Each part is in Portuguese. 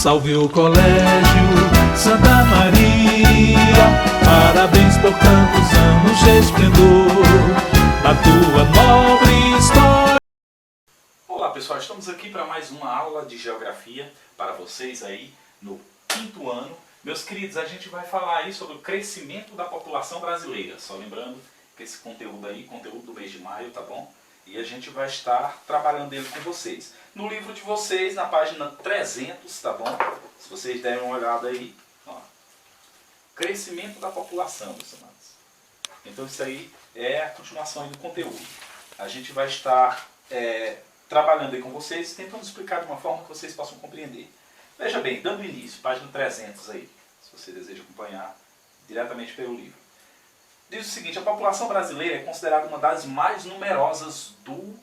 Salve o Colégio Santa Maria, parabéns por tantos anos de esplendor da tua nobre história. Olá pessoal, estamos aqui para mais uma aula de Geografia para vocês aí no 5º ano. Meus queridos, a gente vai falar aí sobre o crescimento da população brasileira. Só lembrando que esse conteúdo aí, conteúdo do mês de maio, tá bom? E a gente vai estar trabalhando ele com vocês. No livro de vocês, na página 300, tá bom? Se vocês derem uma olhada aí, ó. Crescimento da população, meus amados. Então isso aí é a continuação aí do conteúdo. A gente vai estar trabalhando aí com vocês, tentando explicar de uma forma que vocês possam compreender. Veja bem, dando início, página 300 aí, se você deseja acompanhar diretamente pelo livro. Diz o seguinte: a população brasileira é considerada uma das mais numerosas do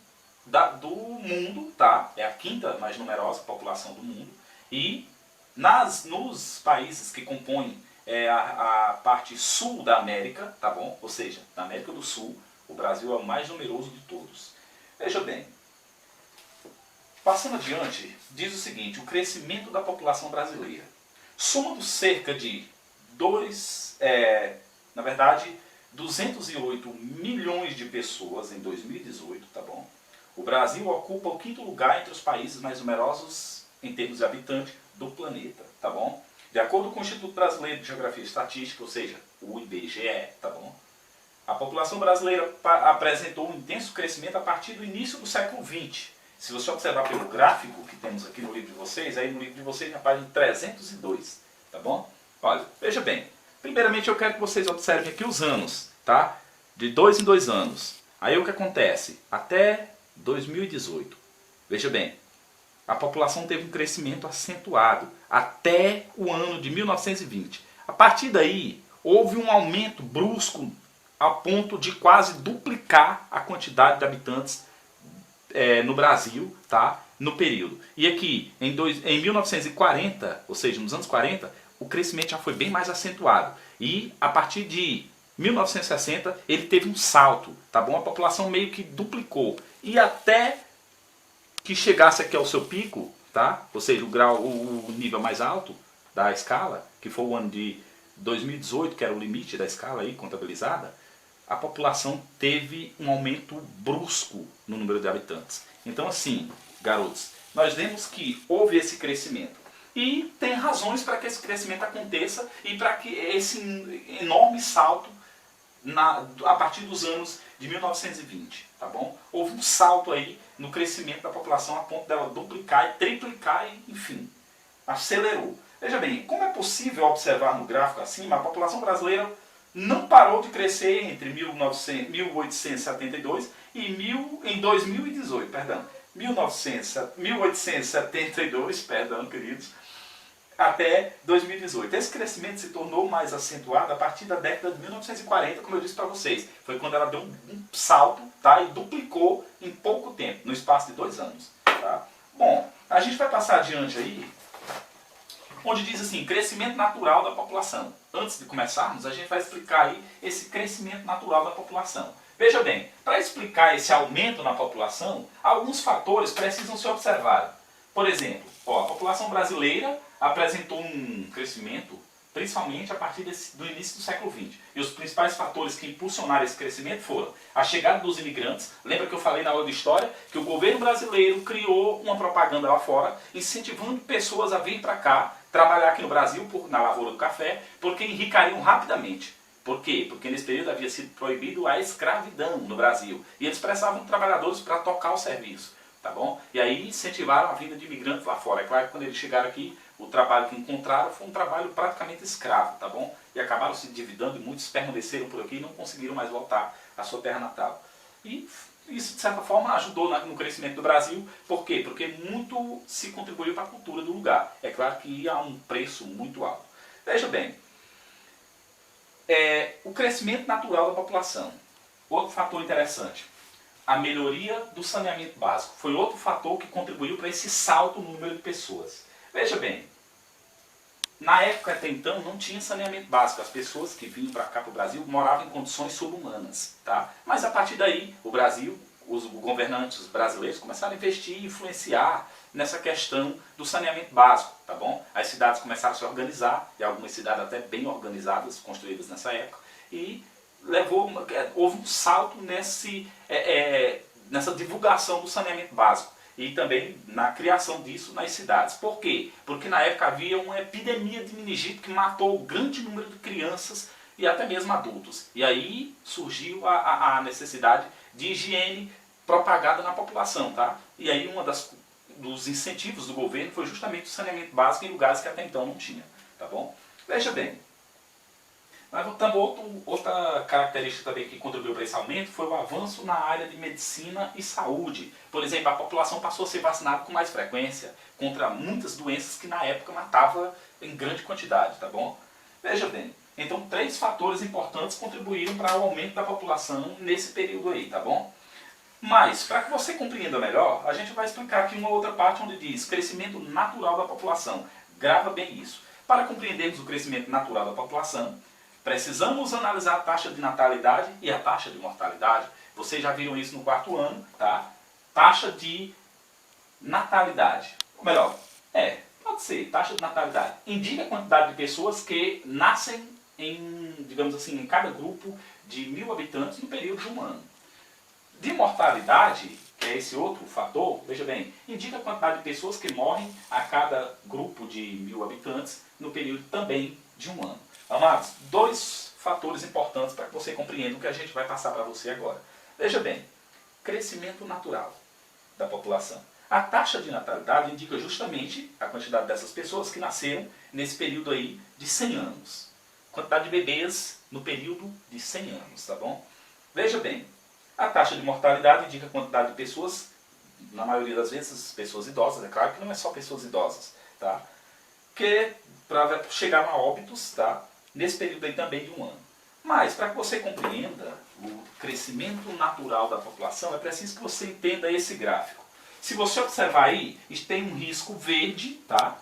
mundo, tá? É a 5ª mais numerosa população do mundo. E nos países que compõem a parte sul da América, tá bom? Ou seja, na América do Sul, o Brasil é o mais numeroso de todos. Veja bem, passando adiante, diz o seguinte: o crescimento da população brasileira. Somando cerca de 208 milhões de pessoas em 2018, tá bom? O Brasil ocupa o 5º lugar entre os países mais numerosos em termos de habitantes do planeta, tá bom? De acordo com o Instituto Brasileiro de Geografia e Estatística, ou seja, o IBGE, tá bom? A população brasileira apresentou um intenso crescimento a partir do início do século XX. Se você observar pelo gráfico que temos aqui no livro de vocês, aí no livro de vocês na página 302, tá bom? Olha, veja bem. Primeiramente eu quero que vocês observem aqui os anos, tá? De 2 em 2 anos. Aí o que acontece? Até 2018. Veja bem, a população teve um crescimento acentuado até o ano de 1920. A partir daí, houve um aumento brusco a ponto de quase duplicar a quantidade de habitantes no Brasil, tá? No período. E aqui, em 1940, ou seja, nos anos 40, o crescimento já foi bem mais acentuado. E a partir de 1960 ele teve um salto, tá bom? A população meio que duplicou. E até que chegasse aqui ao seu pico, tá? Ou seja, o nível mais alto da escala, que foi o ano de 2018, que era o limite da escala aí contabilizada, a população teve um aumento brusco no número de habitantes. Então assim, garotos, nós vemos que houve esse crescimento. E tem razões para que esse crescimento aconteça e para que esse enorme salto a partir dos anos de 1920, tá bom? Houve um salto aí no crescimento da população a ponto dela duplicar e triplicar e, enfim, acelerou. Veja bem, como é possível observar no gráfico acima, a população brasileira não parou de crescer entre 1872 e 2018, perdão. 1872, perdão, queridos, até 2018. Esse crescimento se tornou mais acentuado a partir da década de 1940, como eu disse para vocês. Foi quando ela deu um salto, tá? E duplicou em pouco tempo, no espaço de 2 anos. Tá? Bom, a gente vai passar adiante aí, onde diz assim, crescimento natural da população. Antes de começarmos, a gente vai explicar aí esse crescimento natural da população. Veja bem, para explicar esse aumento na população, alguns fatores precisam ser observados. Por exemplo, a população brasileira apresentou um crescimento principalmente a partir do início do século XX. E os principais fatores que impulsionaram esse crescimento foram a chegada dos imigrantes. Lembra que eu falei na aula de história que o governo brasileiro criou uma propaganda lá fora, incentivando pessoas a vir para cá, trabalhar aqui no Brasil na lavoura do café, porque enricariam rapidamente. Por quê? Porque nesse período havia sido proibido a escravidão no Brasil. E eles precisavam de trabalhadores para tocar o serviço. Tá bom? E aí incentivaram a vinda de imigrantes lá fora. É claro que quando eles chegaram aqui, o trabalho que encontraram foi um trabalho praticamente escravo, tá bom? E acabaram se endividando e muitos permaneceram por aqui e não conseguiram mais voltar à sua terra natal. E isso, de certa forma, ajudou no crescimento do Brasil. Por quê? Porque muito se contribuiu para a cultura do lugar. É claro que ia a um preço muito alto. Veja bem, o crescimento natural da população. Outro fator interessante. A melhoria do saneamento básico foi outro fator que contribuiu para esse salto no número de pessoas. Veja bem, na época até então não tinha saneamento básico. As pessoas que vinham para cá para o Brasil moravam em condições subhumanas, tá? Mas a partir daí o Brasil, os governantes brasileiros começaram a investir e influenciar nessa questão do saneamento básico, tá bom? As cidades começaram a se organizar, e algumas cidades até bem organizadas, construídas nessa época, e houve um salto nessa divulgação do saneamento básico e também na criação disso nas cidades. Por quê? Porque na época havia uma epidemia de meningite que matou um grande número de crianças e até mesmo adultos. E aí surgiu a necessidade de higiene propagada na população, tá? E aí dos incentivos do governo foi justamente o saneamento básico em lugares que até então não tinha, tá bom? Veja bem, mas outra característica também que contribuiu para esse aumento foi o avanço na área de medicina e saúde. Por exemplo, a população passou a ser vacinada com mais frequência contra muitas doenças que na época matavam em grande quantidade, tá bom? Veja bem, então 3 fatores importantes contribuíram para o aumento da população nesse período aí, tá bom? Mas, para que você compreenda melhor, a gente vai explicar aqui uma outra parte onde diz crescimento natural da população. Grava bem isso. Para compreendermos o crescimento natural da população, precisamos analisar a taxa de natalidade e a taxa de mortalidade. Vocês já viram isso no 4º ano, tá? Taxa de natalidade. Ou melhor, pode ser, taxa de natalidade. Indica a quantidade de pessoas que nascem digamos assim, em cada grupo de 1000 habitantes no período de um ano. De mortalidade, que é esse outro fator, veja bem, indica a quantidade de pessoas que morrem a cada grupo de 1000 habitantes no período também de um ano. Amados, 2 fatores importantes para que você compreenda o que a gente vai passar para você agora. Veja bem, crescimento natural da população. A taxa de natalidade indica justamente a quantidade dessas pessoas que nasceram nesse período aí de 100 anos. Quantidade de bebês no período de 100 anos, tá bom? Veja bem, a taxa de mortalidade indica a quantidade de pessoas, na maioria das vezes pessoas idosas, é claro que não é só pessoas idosas, tá? Que para chegar a óbitos, tá? Nesse período aí também de um ano. Mas, para que você compreenda o crescimento natural da população, é preciso que você entenda esse gráfico. Se você observar aí, tem um risco verde, tá?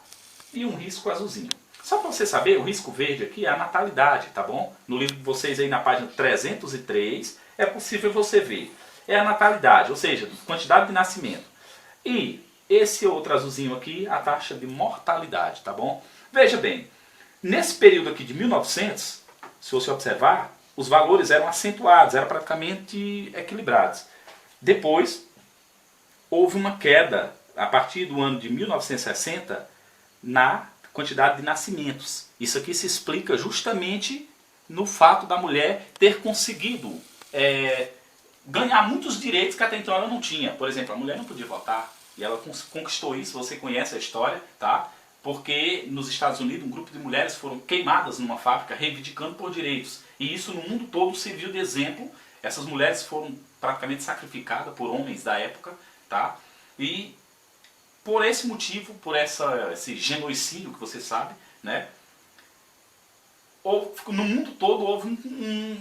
E um risco azulzinho. Só para você saber, o risco verde aqui é a natalidade, tá bom? No livro de vocês aí na página 303, é possível você ver. É a natalidade, ou seja, quantidade de nascimento. E esse outro azulzinho aqui, a taxa de mortalidade, tá bom? Veja bem, nesse período aqui de 1900, se você observar, os valores eram acentuados, eram praticamente equilibrados. Depois, houve uma queda, a partir do ano de 1960, na quantidade de nascimentos. Isso aqui se explica justamente no fato da mulher ter conseguido ganhar muitos direitos que até então ela não tinha. Por exemplo, a mulher não podia votar, e ela conquistou isso, você conhece a história, tá? Porque nos Estados Unidos um grupo de mulheres foram queimadas numa fábrica reivindicando por direitos. E isso no mundo todo serviu de exemplo. Essas mulheres foram praticamente sacrificadas por homens da época, tá? E por esse motivo, por esse genocídio que você sabe, né? No mundo todo houve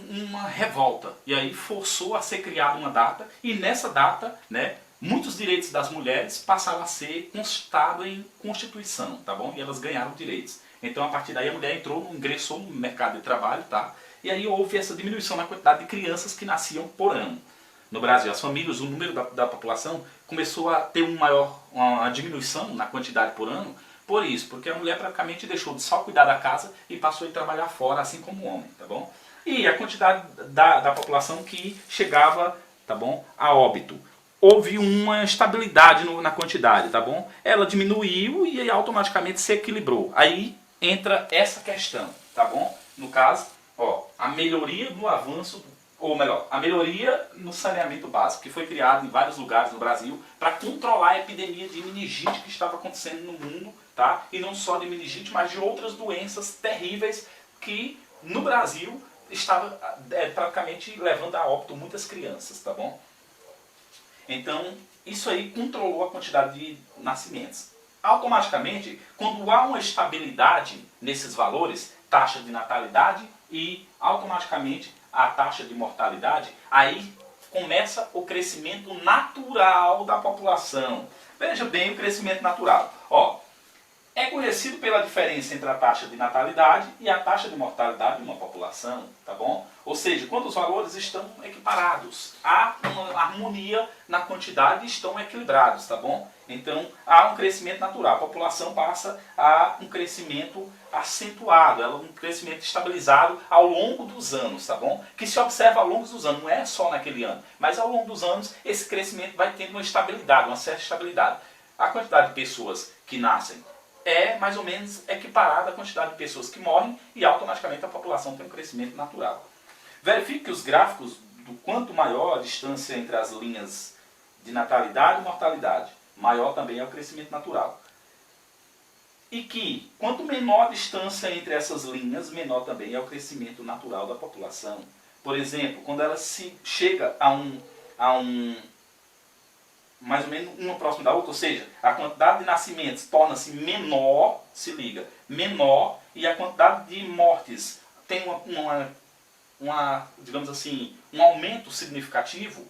uma revolta. E aí forçou a ser criada uma data. E nessa data, né, muitos direitos das mulheres passaram a ser constados em Constituição, tá bom? E elas ganharam direitos. Então, a partir daí, a mulher ingressou no mercado de trabalho, tá? E aí houve essa diminuição na quantidade de crianças que nasciam por ano. No Brasil, as famílias, o número da população começou a ter uma diminuição na quantidade por ano. Por isso, porque a mulher praticamente deixou de só cuidar da casa e passou a trabalhar fora, assim como o homem, tá bom? E a quantidade da população que chegava, tá bom, a óbito. Houve uma estabilidade na quantidade, tá bom? Ela diminuiu e aí automaticamente se equilibrou. Aí entra essa questão, tá bom? No caso, ó, a melhoria no avanço, ou melhor, a melhoria no saneamento básico, que foi criado em vários lugares no Brasil para controlar a epidemia de meningite que estava acontecendo no mundo, tá? E não só de meningite, mas de outras doenças terríveis que no Brasil estava praticamente levando a óbito muitas crianças, tá bom? Então, isso aí controlou a quantidade de nascimentos. Automaticamente, quando há uma estabilidade nesses valores, taxa de natalidade e automaticamente a taxa de mortalidade, aí começa o crescimento natural da população. Veja bem o crescimento natural. Ó, É conhecido pela diferença entre a taxa de natalidade e a taxa de mortalidade de uma população, tá bom? Ou seja, quando os valores estão equiparados, há uma harmonia na quantidade e estão equilibrados, tá bom? Então, há um crescimento natural. A população passa a um crescimento acentuado, um crescimento estabilizado ao longo dos anos, tá bom? Que se observa ao longo dos anos, não é só naquele ano, mas ao longo dos anos esse crescimento vai tendo uma estabilidade, uma certa estabilidade. A quantidade de pessoas que nascem é mais ou menos equiparada à quantidade de pessoas que morrem e automaticamente a população tem um crescimento natural. Verifique que os gráficos, do quanto maior a distância entre as linhas de natalidade e mortalidade, maior também é o crescimento natural. E que, quanto menor a distância entre essas linhas, menor também é o crescimento natural da população. Por exemplo, quando ela se chega a um mais ou menos uma próxima da outra, ou seja, a quantidade de nascimentos torna-se menor, se liga, menor, e a quantidade de mortes tem digamos assim, um aumento significativo.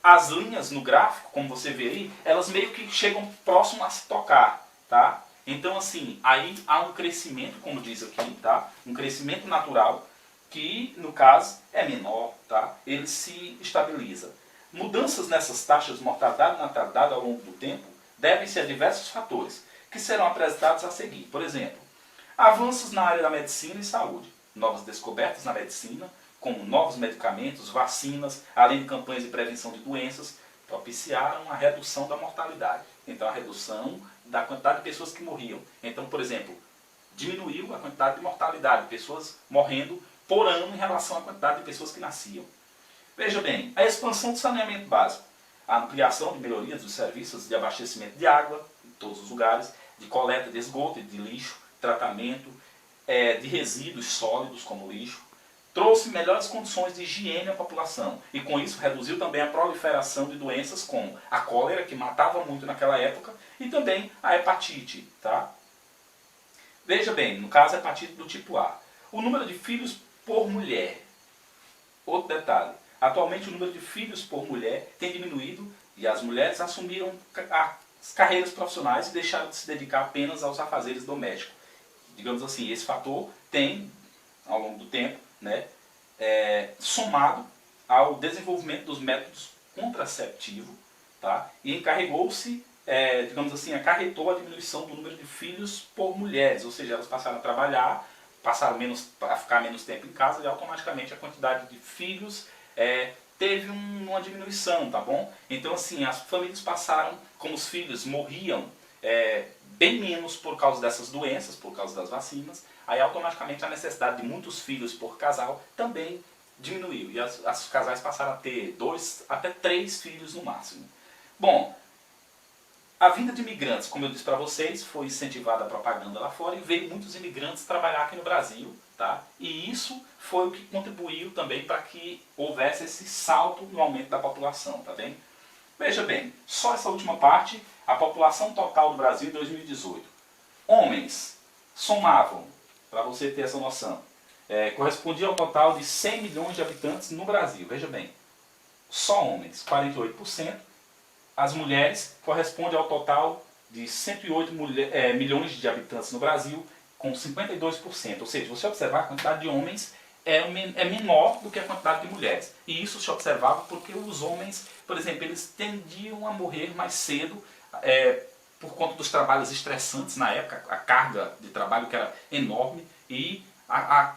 As linhas no gráfico, como você vê aí, elas meio que chegam próximo a se tocar, tá? Então assim, aí há um crescimento, como diz aqui, tá? Um crescimento natural, que no caso é menor, tá? Ele se estabiliza. Mudanças nessas taxas de mortalidade e natalidade ao longo do tempo devem-se a diversos fatores, que serão apresentados a seguir. Por exemplo, avanços na área da medicina e saúde, novas descobertas na medicina, como novos medicamentos, vacinas, além de campanhas de prevenção de doenças, propiciaram a redução da mortalidade. Então, a redução da quantidade de pessoas que morriam. Então, por exemplo, diminuiu a quantidade de mortalidade, de pessoas morrendo por ano em relação à quantidade de pessoas que nasciam. Veja bem, a expansão do saneamento básico, a ampliação de melhorias dos serviços de abastecimento de água em todos os lugares, de coleta de esgoto e de lixo, tratamento de resíduos sólidos como lixo, trouxe melhores condições de higiene à população e com isso reduziu também a proliferação de doenças como a cólera, que matava muito naquela época, e também a hepatite, tá? Veja bem, no caso a hepatite do tipo A, o número de filhos por mulher. Outro detalhe, atualmente o número de filhos por mulher tem diminuído e as mulheres assumiram as carreiras profissionais e deixaram de se dedicar apenas aos afazeres domésticos. Digamos assim, esse fator tem, ao longo do tempo, né, somado ao desenvolvimento dos métodos contraceptivos, tá, e encarregou-se, digamos assim, acarretou a diminuição do número de filhos por mulheres, ou seja, elas passaram a trabalhar, passaram a ficar menos tempo em casa e automaticamente a quantidade de filhos teve uma diminuição, tá bom? Então assim, as famílias passaram, como os filhos morriam bem menos por causa dessas doenças, por causa das vacinas, aí automaticamente a necessidade de muitos filhos por casal também diminuiu. E os casais passaram a ter 2 até 3 filhos no máximo. Bom, a vinda de imigrantes, como eu disse para vocês, foi incentivada a propaganda lá fora e veio muitos imigrantes trabalhar aqui no Brasil, tá? E isso foi o que contribuiu também para que houvesse esse salto no aumento da população, tá bem? Veja bem, só essa última parte, a população total do Brasil em 2018. Homens somavam, para você ter essa noção, correspondia ao total de 100 milhões de habitantes no Brasil. Veja bem, só homens, 48%. As mulheres correspondem ao total de 108 milhões de habitantes no Brasil, com 52%. Ou seja, você observar a quantidade de homens é menor do que a quantidade de mulheres. E isso se observava porque os homens, por exemplo, eles tendiam a morrer mais cedo por conta dos trabalhos estressantes na época, a carga de trabalho que era enorme e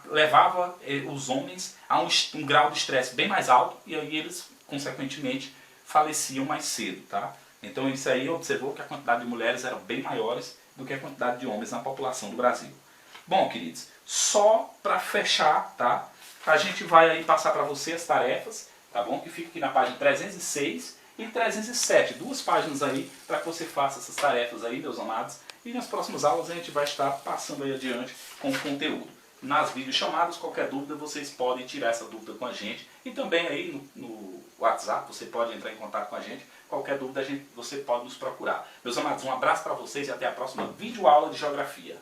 levava os homens a um grau de estresse bem mais alto e aí eles, consequentemente, faleciam mais cedo, tá? Então isso aí observou que a quantidade de mulheres eram bem maiores do que a quantidade de homens na população do Brasil. Bom, queridos, só para fechar, tá? A gente vai aí passar para você as tarefas, tá bom? Que fica aqui na página 306 e 307, 2 páginas aí para que você faça essas tarefas aí, meus amados. E nas próximas aulas a gente vai estar passando aí adiante com o conteúdo. Nas videochamadas, qualquer dúvida, vocês podem tirar essa dúvida com a gente. E também aí no WhatsApp, você pode entrar em contato com a gente. Qualquer dúvida, você pode nos procurar. Meus amados, um abraço para vocês e até a próxima videoaula de Geografia.